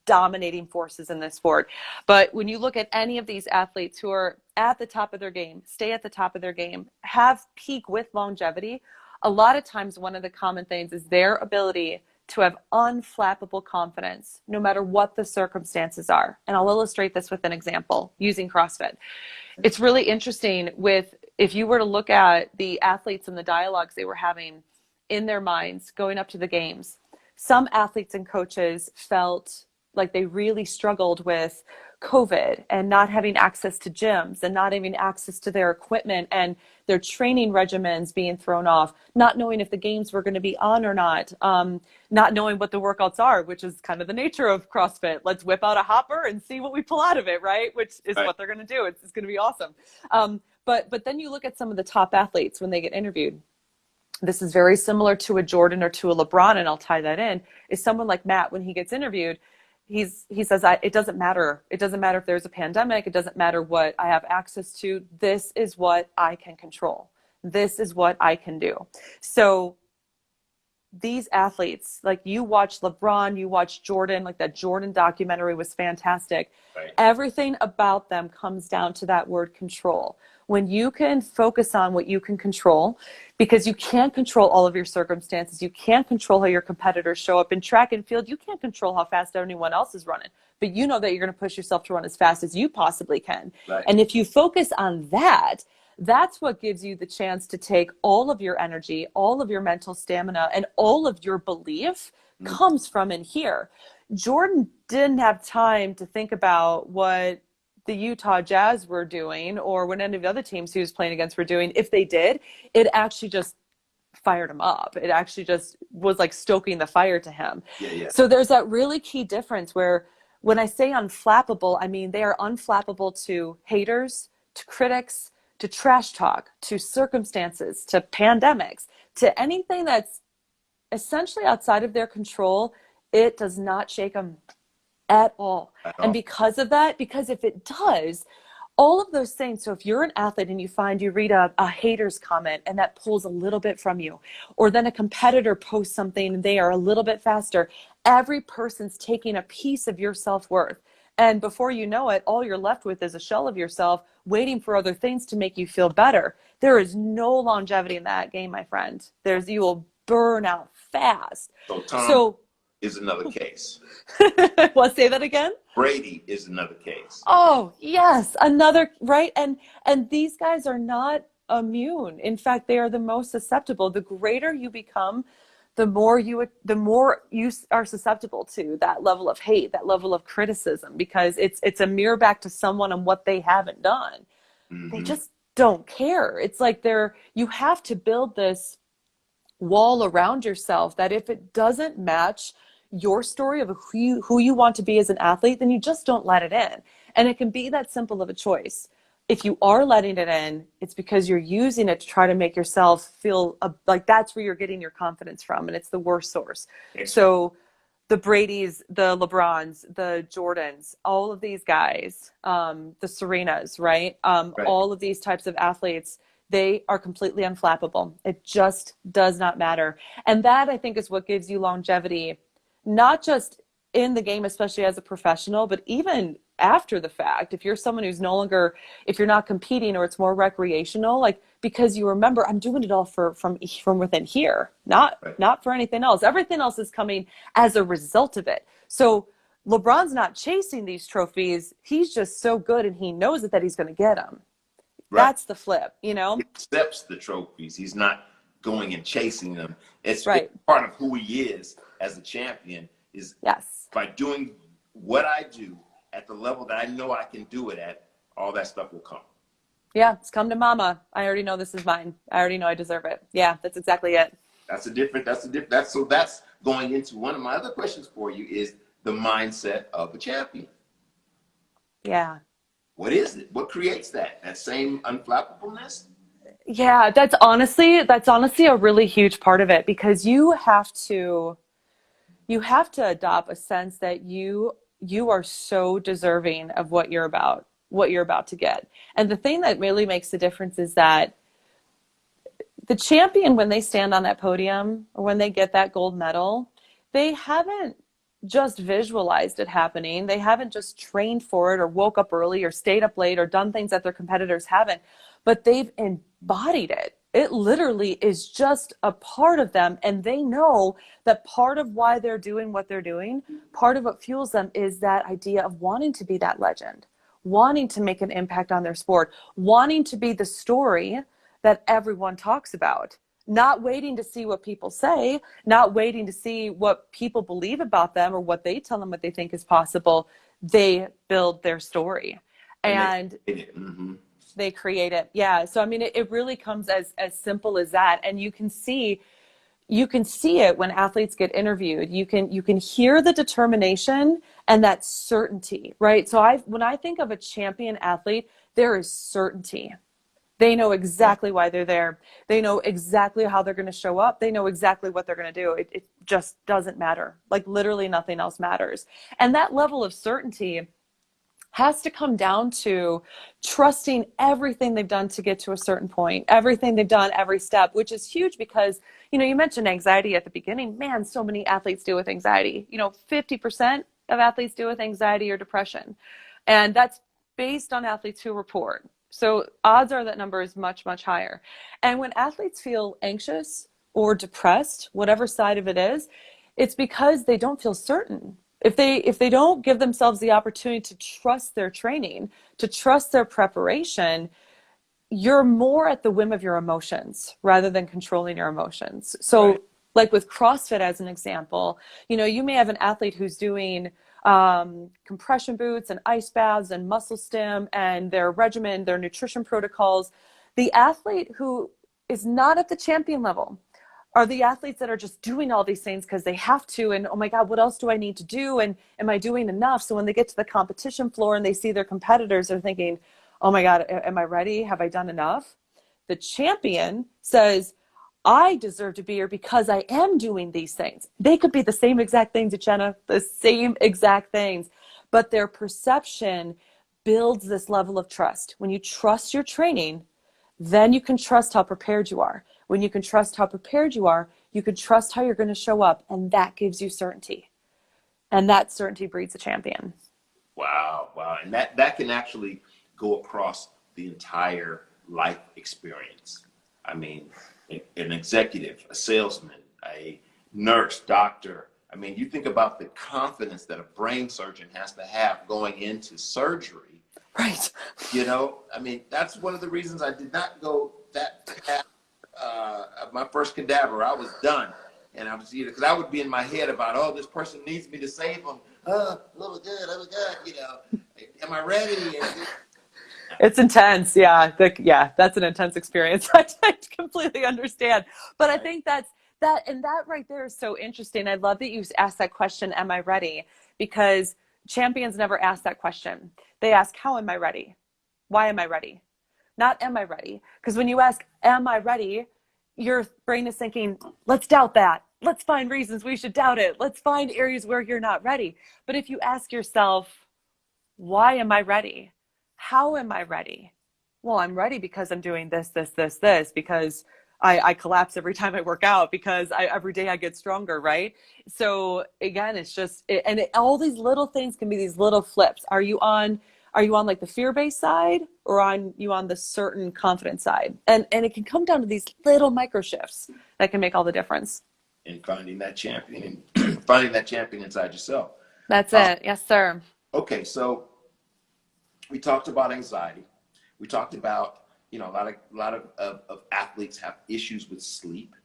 dominating forces in this sport. But when you look at any of these athletes who are at the top of their game, stay at the top of their game, have peak with longevity, a lot of times one of the common things is their ability to have unflappable confidence no matter what the circumstances are. And I'll illustrate this with an example using CrossFit. It's really interesting if you were to look at the athletes and the dialogues they were having in their minds going up to the games. Some athletes and coaches felt like they really struggled with COVID and not having access to gyms and not having access to their equipment and their training regimens being thrown off, not knowing if the games were going to be on or not, not knowing what the workouts are, which is kind of the nature of CrossFit. Let's whip out a hopper and see what we pull out of it, right? Which is what they're going to do. It's going to be awesome. But then you look at some of the top athletes when they get interviewed. This is very similar to a Jordan or to a LeBron, and I'll tie that in, is someone like Matt, when he gets interviewed, he says, it doesn't matter. It doesn't matter if there's a pandemic. It doesn't matter what I have access to. This is what I can control. This is what I can do. So these athletes, like you watch LeBron, you watch Jordan, like that Jordan documentary was fantastic. Right. Everything about them comes down to that word control. When you can focus on what you can control, because you can't control all of your circumstances. You can't control how your competitors show up in track and field. You can't control how fast anyone else is running, but you know that you're going to push yourself to run as fast as you possibly can. Right. And if you focus on that, that's what gives you the chance to take all of your energy, all of your mental stamina, and all of your belief comes from in here. Jordan didn't have time to think about what the Utah Jazz were doing or what any of the other teams he was playing against were doing. If they did, it actually just fired him up. It actually just was like stoking the fire to him. Yeah. So there's that really key difference where when I say unflappable, I mean they are unflappable to haters, to critics, to trash talk, to circumstances, to pandemics, to anything that's essentially outside of their control. It does not shake them at all. And because of that, because if it does, all of those things. So if you're an athlete and you read a hater's comment and that pulls a little bit from you, or then a competitor posts something and they are a little bit faster, every person's taking a piece of your self-worth. And before you know it, all you're left with is a shell of yourself waiting for other things to make you feel better. There is no longevity in that game, my friend. You will burn out fast. So Tom is another case. Well, say that again. Brady is another case. Oh, yes. Another, right? And these guys are not immune. In fact, they are the most susceptible. The greater you become, the more you are susceptible to that level of hate, that level of criticism, because it's a mirror back to someone and what they haven't done. They Mm-hmm. just don't care. It's like you have to build this wall around yourself that if it doesn't match your story of who you want to be as an athlete, then you just don't let it in. And it can be that simple of a choice. If you are letting it in, it's because you're using it to try to make yourself feel like that's where you're getting your confidence from, and it's the worst source. Excellent. So the Bradys, the LeBrons, the Jordans, all of these guys, the Serenas, right? Right. All of these types of athletes, they are completely unflappable. It just does not matter. And that, I think, is what gives you longevity, not just in the game, especially as a professional, but even after the fact. If you're someone who's no longer, if you're not competing or it's more recreational, like, because you remember, I'm doing it all from within here, Right. not for anything else. Everything else is coming as a result of it. So LeBron's not chasing these trophies. He's just so good, and he knows it, that he's going to get them. Right. That's the flip, you He know? accepts the trophies. He's not going and chasing them. It's Right. part of who he is as a champion, is Yes. by doing what I do at the level that I know I can do it at, all that stuff will come. Yeah, it's come to mama. I already know this is mine. I already know I deserve it. Yeah, that's exactly it. That's going into one of my other questions for you, is the mindset of a champion. Yeah. What is it? What creates that same unflappableness? Yeah, that's honestly a really huge part of it, because you have to adopt a sense that you are so deserving of what you're about to get. And the thing that really makes the difference is that the champion, when they stand on that podium or when they get that gold medal, they haven't just visualized it happening. They haven't just trained for it or woke up early or stayed up late or done things that their competitors haven't, but they've embodied it. It literally is just a part of them. And they know that part of why they're doing what they're doing, part of what fuels them, is that idea of wanting to be that legend, wanting to make an impact on their sport, wanting to be the story that everyone talks about, not waiting to see what people say, not waiting to see what people believe about them or what they tell them what they think is possible. They build their story, And they and hit it. Mm-hmm. they create it. Yeah. So I mean, it really comes as simple as that. And you can see it when athletes get interviewed. You can hear the determination and that certainty, right? So when I think of a champion athlete, there is certainty. They know Right. exactly why they're there. They know exactly how they're going to show up. They know exactly what they're going to do. It just doesn't matter. Like, literally nothing else matters. And that level of certainty has to come down to trusting everything they've done to get to a certain point, everything they've done, every step, which is huge because, you mentioned anxiety at the beginning. Man, so many athletes deal with anxiety. 50% of athletes deal with anxiety or depression. And that's based on athletes who report. So odds are that number is much, much higher. And when athletes feel anxious or depressed, whatever side of it is, it's because they don't feel certain. If they don't give themselves the opportunity to trust their training, to trust their preparation, you're more at the whim of your emotions rather than controlling your emotions. Right. So, like with CrossFit as an example, you may have an athlete who's doing compression boots and ice baths and muscle stim and their regimen, their nutrition protocols. The athlete who is not at the champion level are the athletes that are just doing all these things because they have to. And oh my God, what else do I need to do? And am I doing enough? So when they get to the competition floor and they see their competitors, they're thinking, oh my God, am I ready? Have I done enough? The champion says, I deserve to be here because I am doing these things. They could be the same exact things, Jenna, the same exact things, but their perception builds this level of trust. When you trust your training, then you can trust how prepared you are. When you can trust how prepared you are, you can trust how you're going to show up, and that gives you certainty. And that certainty breeds a champion. Wow, wow. And that can actually go across the entire life experience. I mean, an executive, a salesman, a nurse, doctor. I mean, you think about the confidence that a brain surgeon has to have going into surgery. Right. You know, I mean, that's one of the reasons I did not go that path. My first cadaver, I was done. And I was, because I would be in my head about, oh, this person needs me to save them. Oh, a little good, am I ready? It's intense. Yeah. Yeah. That's an intense experience. I completely understand. But I Right. think and that right there is so interesting. I love that you asked that question, am I ready? Because champions never ask that question. They ask, how am I ready? Why am I ready? Not am I ready? Because when you ask, am I ready? Your brain is thinking, let's doubt that. Let's find reasons we should doubt it. Let's find areas where you're not ready. But if you ask yourself, why am I ready? How am I ready? Well, I'm ready because I'm doing this, because I collapse every time I work out, because every day I get stronger, right? So again, it's just, all these little things can be these little flips. Are you on like the fear-based side, or on you on the certain confidence side? And it can come down to these little micro shifts that can make all the difference. And finding that champion and finding that champion inside yourself. That's Uh, it. Yes, sir. okay, so we talked about anxiety. We talked about, a lot of athletes have issues with sleep.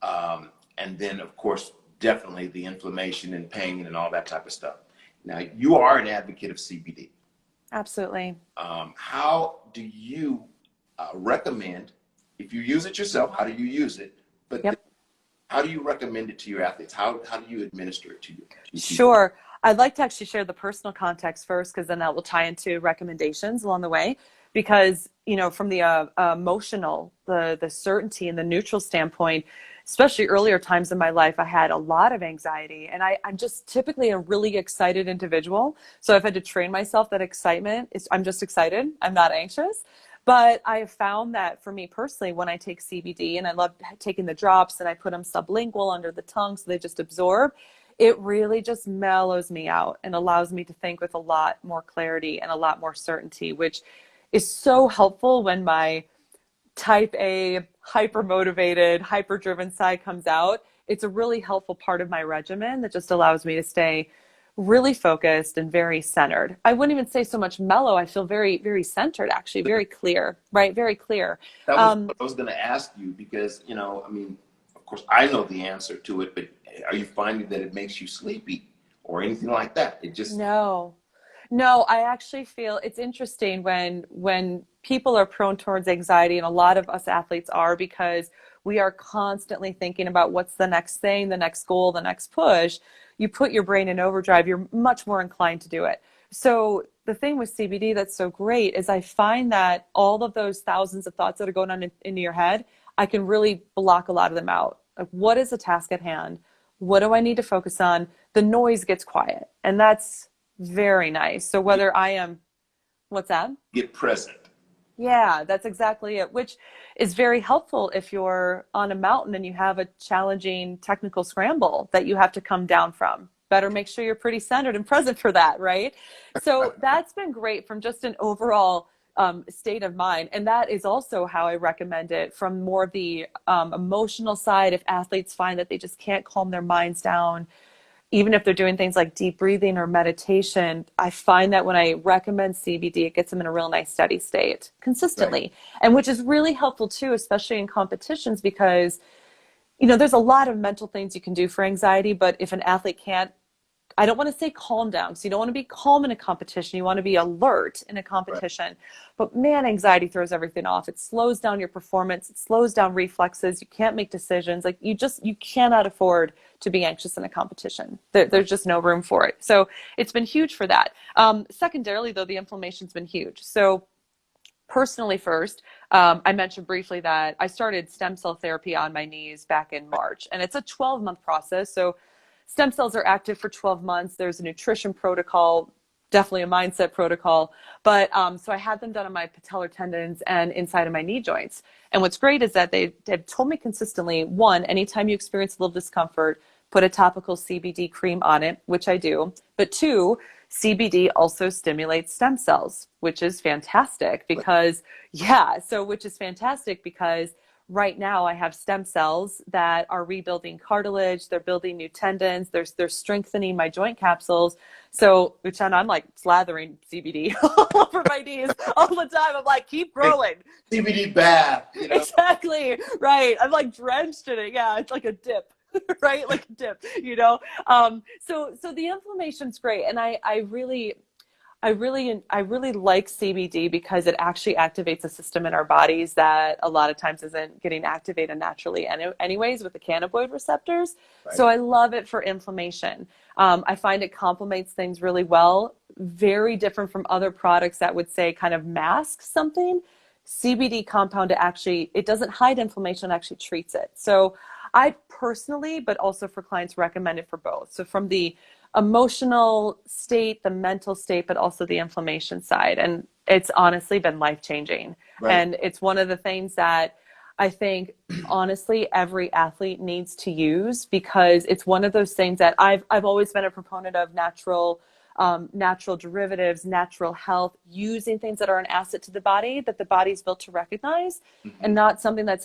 And then, of course, definitely the inflammation and pain and all that type of stuff. Now, you are an advocate of CBD. Absolutely. How do you recommend, if you use it yourself, how do you use it? But Yep. how do you recommend it to your athletes? How do you administer it to you? Sure. I'd like to actually share the personal context first, because then that will tie into recommendations along the way. Because, from the emotional, the certainty and the neutral standpoint, especially earlier times in my life, I had a lot of anxiety, and I'm just typically a really excited individual. So I've had to train myself that I'm just excited. I'm not anxious. But I have found that for me personally, when I take CBD, and I love taking the drops and I put them sublingual under the tongue so they just absorb, it really just mellows me out and allows me to think with a lot more clarity and a lot more certainty, which is so helpful when my type A, hyper motivated, hyper driven side comes out. It's a really helpful part of my regimen that just allows me to stay really focused and very centered. I wouldn't even say so much mellow. I feel very, very centered, actually, very clear, right? Very clear. That was what I was going to ask you because, I mean, of course, I know the answer to it, but are you finding that it makes you sleepy or anything like that? It just, No. No, I actually feel it's interesting when people are prone towards anxiety, and a lot of us athletes are, because we are constantly thinking about what's the next thing, the next goal, the next push. You put your brain in overdrive, you're much more inclined to do it. So the thing with CBD that's so great is I find that all of those thousands of thoughts that are going on into your head, I can really block a lot of them out. Like, what is the task at hand? What do I need to focus on? The noise gets quiet, and that's very nice. So whether I am, what's that? get present. Yeah, that's exactly it, which is very helpful if you're on a mountain and you have a challenging technical scramble that you have to come down from. Better make sure you're pretty centered and present for that, right? So that's been great from just an overall state of mind. And that is also how I recommend it from more of the emotional side. If athletes find that they just can't calm their minds down, even if they're doing things like deep breathing or meditation, I find that when I recommend CBD, it gets them in a real nice steady state consistently. Right. And which is really helpful too, especially in competitions, because, there's a lot of mental things you can do for anxiety, but if an athlete can't, I don't want to say calm down. So you don't want to be calm in a competition. You want to be alert in a Right. competition. But man, anxiety throws everything off. It slows down your performance. It slows down reflexes. You can't make decisions. Like you cannot afford to be anxious in a competition. There's just no room for it. So it's been huge for that. Secondarily, though, the inflammation's been huge. So personally first, I mentioned briefly that I started stem cell therapy on my knees back in March, and it's a 12-month process. So stem cells are active for 12 months. There's a nutrition protocol, definitely a mindset protocol. But so I had them done on my patellar tendons and inside of my knee joints. And what's great is that they have told me consistently, one, anytime you experience a little discomfort, put a topical CBD cream on it, which I do. But two, CBD also stimulates stem cells, which is fantastic because, which is fantastic because right now I have stem cells that are rebuilding cartilage, they're building new tendons, they're strengthening my joint capsules. So, Uchenna, I'm like slathering CBD all over my knees all the time. I'm like, keep Hey, growing. CBD bath, you know. Exactly. Right. I'm like drenched in it. Yeah. It's like a dip. Right. Like a dip, so the inflammation's great. And I really like CBD because it actually activates a system in our bodies that a lot of times isn't getting activated naturally anyways with the cannabinoid receptors. Right. So I love it for inflammation. I find it complements things really well. Very different from other products that would say kind of mask something. CBD compound it doesn't hide inflammation, it actually treats it. So I personally, but also for clients, recommend it for both. So from the emotional state, the mental state, but also the inflammation side. And it's honestly been life changing. Right. And it's one of the things that I think honestly every athlete needs to use, because it's one of those things that I've always been a proponent of natural derivatives, natural health, using things that are an asset to the body that the body's built to recognize, Mm-hmm. and not something that's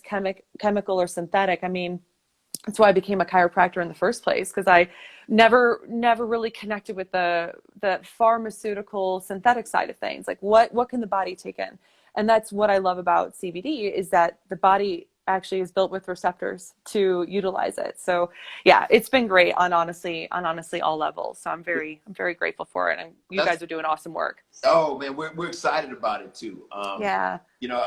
chemical or synthetic. I mean, that's why I became a chiropractor in the first place, because I never really connected with the pharmaceutical synthetic side of things. Like what can the body take in? And that's what I love about CBD, is that the body actually is built with receptors to utilize it. So yeah, it's been great on honestly all levels. So I'm very grateful for it. And you That's guys are doing awesome work. Oh man, we're excited about it too. Yeah. You know,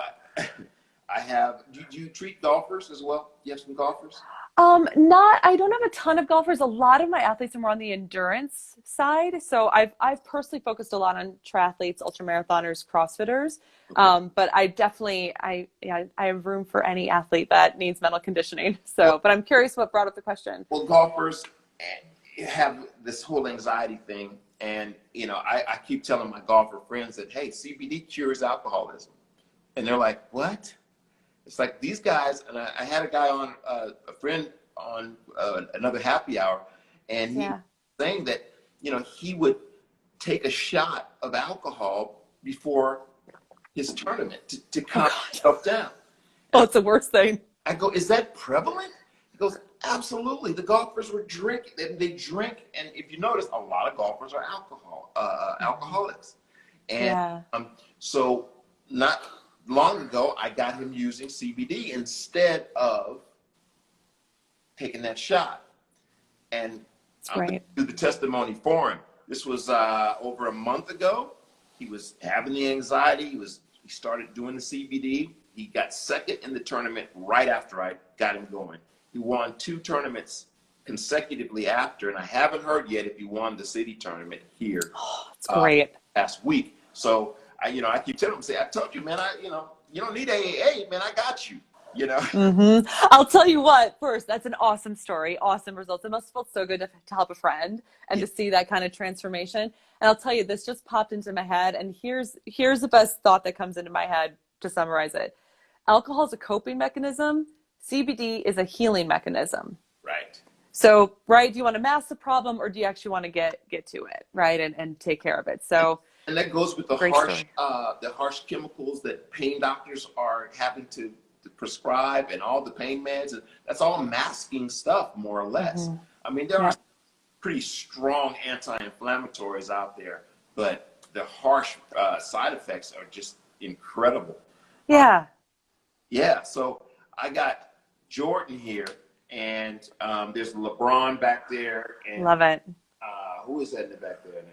I have. Do you treat golfers as well? You have some golfers? I don't have a ton of golfers. A lot of my athletes are more on the endurance side. So I've personally focused a lot on triathletes, ultramarathoners, CrossFitters. Okay. But I have room for any athlete that needs mental conditioning. Well, So, but I'm curious what brought up the question. well, golfers have this whole anxiety thing, and I keep telling my golfer friends that, hey, CBD cures alcoholism, and they're like, what? It's like these guys, and I had a guy on, a friend on another happy hour, and he was Yeah. saying that, he would take a shot of alcohol before his tournament to Oh calm God. himself down. Oh, And it's the worst thing. I go, is that prevalent? He goes, absolutely. The golfers were drinking. They drink, and if you notice, a lot of golfers are alcoholics. And Yeah. so not long ago, I got him using CBD instead of taking that shot. And It's I'm going great. to do the testimony for him. This was over a month ago. He was having the anxiety. He started doing the CBD. He got second in the tournament right after I got him going. He won 2 tournaments consecutively after, and I haven't heard yet if he won the city tournament here Oh, it's great. last week. So I keep telling him, I told you, man, you don't need AAA, man, I got you. I'll tell you what, first, that's an awesome story, awesome results. It must have felt so good to help a friend and Yeah. to see that kind of transformation. And I'll tell you, this just popped into my head. And here's the best thought that comes into my head to summarize it. Alcohol is a coping mechanism. CBD is a healing mechanism. Right. So, right, do you want to mask the problem, or do you actually want to get to it, right, and take care of it? So, And that goes with the great story. harsh chemicals that pain doctors are having to prescribe, and all the pain meds. And that's all masking stuff, more or less. Hmm. I mean, there are Yeah. pretty strong anti-inflammatories out there, but the harsh side effects are just incredible. Um, Yeah. yeah, so I got Jordan here, and there's LeBron back there, and Love it. who is that in the back there?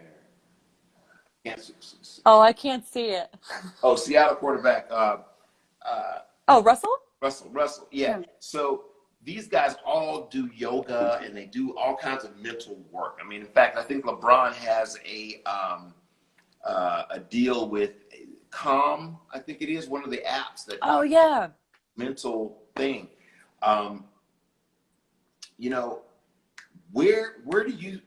Can't Oh, I can't see it. Oh, Seattle quarterback Oh, Russell? Russell. Yeah. Yeah. So these guys all do yoga, and they do all kinds of mental work. I mean, in fact, I think LeBron has a deal with Calm. I think it is one of the apps that Oh, yeah. mental thing. Um, you know, where do you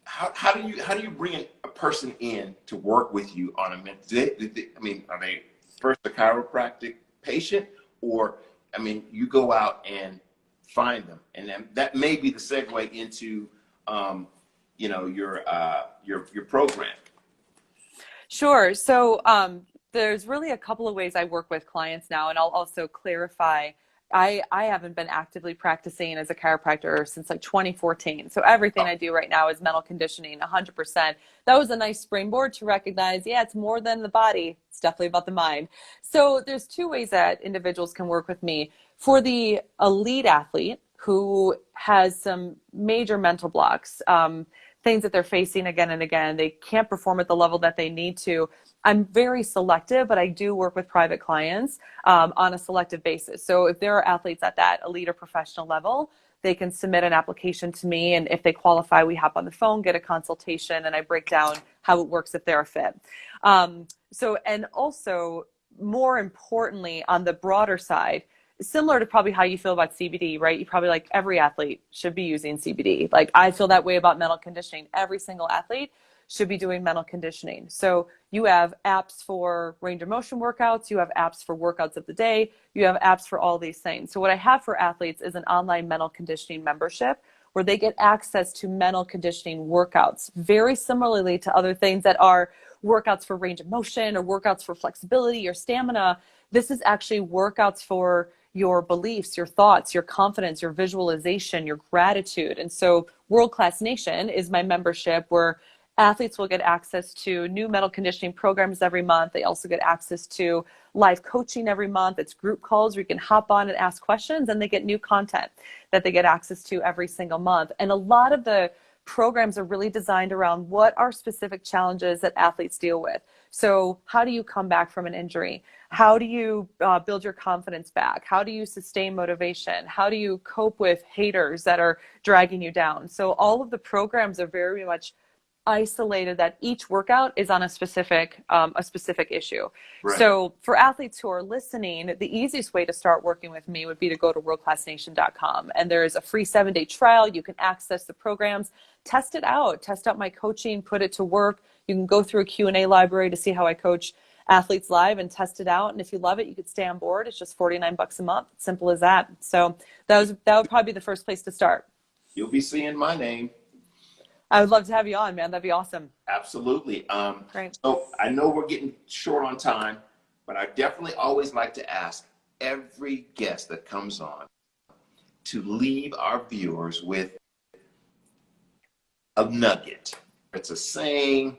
how do you bring a person in to work with you on a mental? I mean, are they first a chiropractic patient, or I mean, you go out and find them, and then that may be the segue into your program. Sure. So There's really a couple of ways I work with clients now, and I'll also clarify. I haven't been actively practicing as a chiropractor since like 2014. So everything I do right now is mental conditioning, 100%. That was a nice springboard to recognize, yeah, it's more than the body. It's definitely about the mind. So there's two ways that individuals can work with me. For the elite athlete who has some major mental blocks, things that they're facing again and again, they can't perform at the level that they need to. I'm very selective, but I do work with private clients on a selective basis. So if there are athletes at that elite or professional level, they can submit an application to me. And if they qualify, we hop on the phone, get a consultation, and I break down how it works if they're a fit. And also, more importantly, on the broader side, similar to probably how you feel about CBD, right? You probably like every athlete should be using CBD. Like I feel that way about mental conditioning. Every single athlete should be doing mental conditioning. So you have apps for range of motion workouts, you have apps for workouts of the day, you have apps for all these things. So what I have for athletes is an online mental conditioning membership where they get access to mental conditioning workouts, very similarly to other things that are workouts for range of motion or workouts for flexibility or stamina. This is actually workouts for your beliefs, your thoughts, your confidence, your visualization, your gratitude. And so World Class Nation is my membership where athletes will get access to new mental conditioning programs every month. They also get access to live coaching every month. It's group calls where you can hop on and ask questions, and they get new content that they get access to every single month. And a lot of the programs are really designed around what are specific challenges that athletes deal with. So how do you come back from an injury? How do you build your confidence back? How do you sustain motivation? How do you cope with haters that are dragging you down? So all of the programs are very much isolated, that each workout is on a specific issue. Right. So for athletes who are listening, the easiest way to start working with me would be to go to worldclassnation.com, and there's a free 7-day trial. You can access the programs, test it out, test out my coaching, put it to work. You can go through a Q&A library to see how I coach athletes live and test it out. And if you love it, you could stay on board. It's just $49 a month. Simple as that. So that would probably be the first place to start. You'll be seeing my name. I would love to have you on, man. That'd be awesome. Absolutely. Great. So I know we're getting short on time, but I definitely always like to ask every guest that comes on to leave our viewers with a nugget. It's a saying,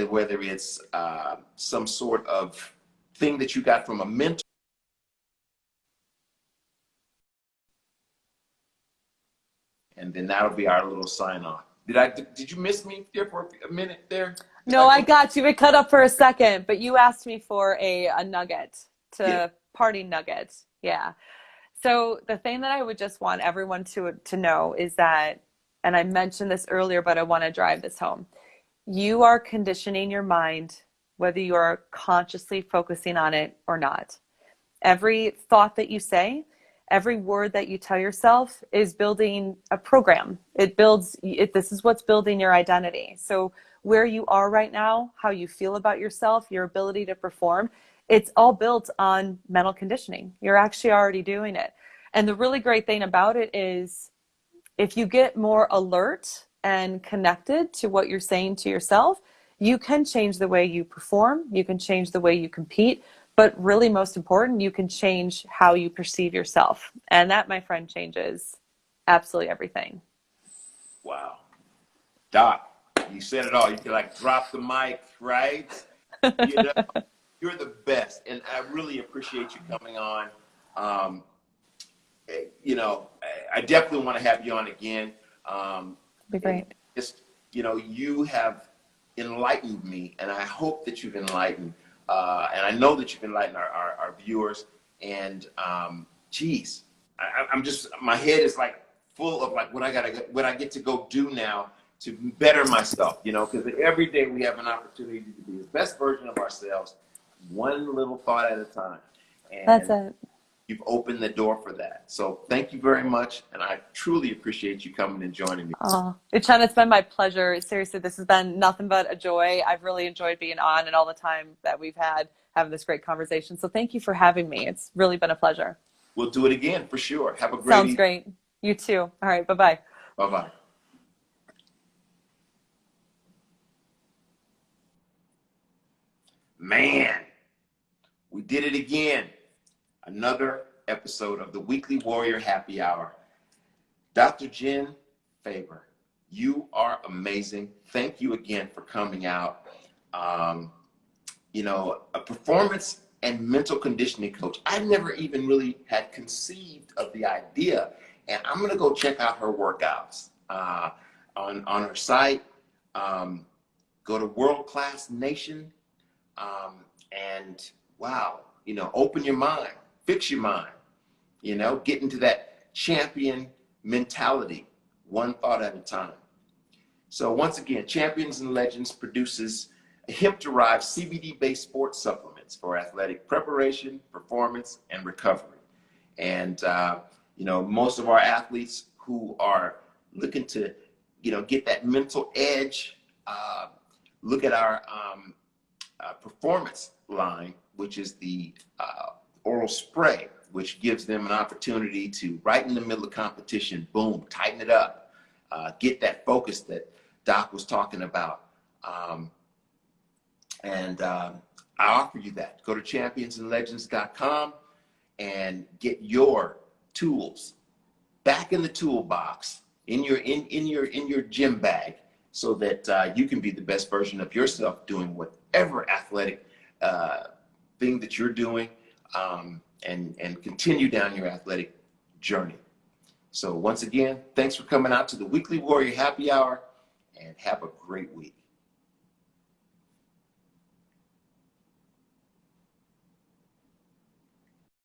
whether it's some sort of thing that you got from a mentor. And then that'll be our little sign off. Did you miss me there for a minute there? No, I got you. It cut up for a second, but you asked me for a nugget party nugget. Yeah. So the thing that I would just want everyone to know is that, and I mentioned this earlier, but I want to drive this home. You are conditioning your mind, whether you are consciously focusing on it or not. Every thought that you say, every word that you tell yourself is building a program. This is what's building your identity. So where you are right now, how you feel about yourself, your ability to perform, it's all built on mental conditioning. You're actually already doing it. And the really great thing about it is if you get more alert and connected to what you're saying to yourself, you can change the way you perform, you can change the way you compete, but really most important, you can change how you perceive yourself. And that, my friend, changes absolutely everything. Wow. Doc, you said it all. You can like drop the mic, right? You know, you're the best. And I really appreciate you coming on. I definitely want to have you on again. Be great. Just, you have enlightened me, and I hope that you've enlightened and I know that you've enlightened our viewers. And geez, I'm just, my head is like full of like what I get to go do now to better myself, because every day we have an opportunity to be the best version of ourselves, one little thought at a time. And that's it. You've opened the door for that. So thank you very much. And I truly appreciate you coming and joining me. Uchenna, it's been my pleasure. Seriously, this has been nothing but a joy. I've really enjoyed being on and all the time that we've had having this great conversation. So thank you for having me. It's really been a pleasure. We'll do it again for sure. Have a great Sounds great. You too. All right. Bye-bye. Bye-bye. Man. We did it again. Another episode of the Weekly Warrior Happy Hour. Dr. Jen Faber, you are amazing. Thank you again for coming out. A performance and mental conditioning coach. I never even really had conceived of the idea, and I'm gonna go check out her workouts on her site. Go to World Class Nation, and wow, open your mind, fix your mind, get into that champion mentality, one thought at a time. So once again, Champions and Legends produces hemp-derived CBD-based sports supplements for athletic preparation, performance, and recovery. And, most of our athletes who are looking to, get that mental edge, look at our performance line, which is the oral spray, which gives them an opportunity to, right in the middle of competition, boom, tighten it up, get that focus that Doc was talking about. I offer you that. Go to championsandlegends.com and get your tools back in the toolbox, in your gym bag, so that you can be the best version of yourself doing whatever athletic thing that you're doing, and continue down your athletic journey. So once again, thanks for coming out to the Weekly Warrior Happy Hour, and have a great week.